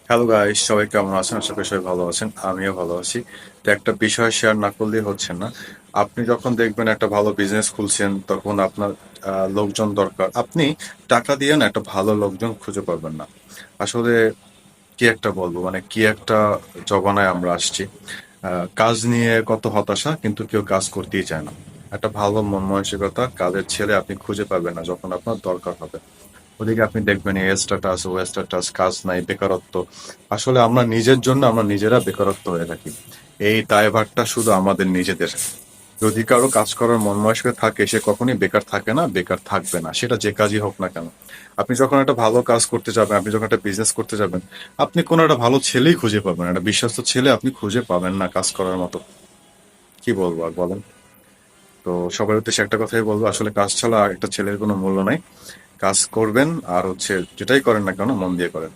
Hello guys, সবাই কেমন আছেন? আশা করি সবাই ভালো আছেন। আমিও ভালো আছি। তো একটা বিষয় শেয়ার না করলেই হচ্ছে না। আপনি যখন দেখবেন একটা ভালো বিজনেস খুলছেন, তখন আপনার লোকজন দরকার। আপনি টাকা দিয়ে না একটা ভালো লোকজন খুঁজে পাবেন না। আসলে কি একটা বলবো, মানে কি একটা জমানায় আমরা আসছি। কাজ নিয়ে কত হতাশা, কিন্তু কেউ কাজ করতেই চায় না। একটা ভালো মন মানসিকতা কাজের ছেলে আপনি খুঁজে পাবেন না যখন আপনার দরকার হবে। ওদিকে আপনি দেখবেন এই স্ট্যাটাস ও স্ট্যাটাস, কাজ নাই, বেকারত্ব। আসলে আমরা নিজের জন্য আমরা নিজেরা বেকারত্ব হয়ে থাকি। এই দায়ভারটা শুধু আমাদের নিজেদের। যদি কারো কাজ করার মন মানসিকতা থাকে, সে কখনোই বেকার থাকে না, বেকার থাকবে না, সেটা যে কাজই হোক না কেন। আপনি যখন একটা ভালো কাজ করতে যাবেন, আপনি যখন একটা বিজনেস করতে যাবেন, আপনি কোনো একটা ভালো ছেলেই খুঁজে পাবেন, একটা বিশ্বস্ত ছেলে আপনি খুঁজে পাবেন না কাজ করার মতো। কি বলবো আর বলেন। তো সবার উদ্দেশ্যে একটা কথাই বলবো, আসলে কাজ ছাড়া একটা ছেলের কোনো মূল্য নাই। কাজ করবেন, আর যেটাই করেন না কেন মন দিয়ে করেন।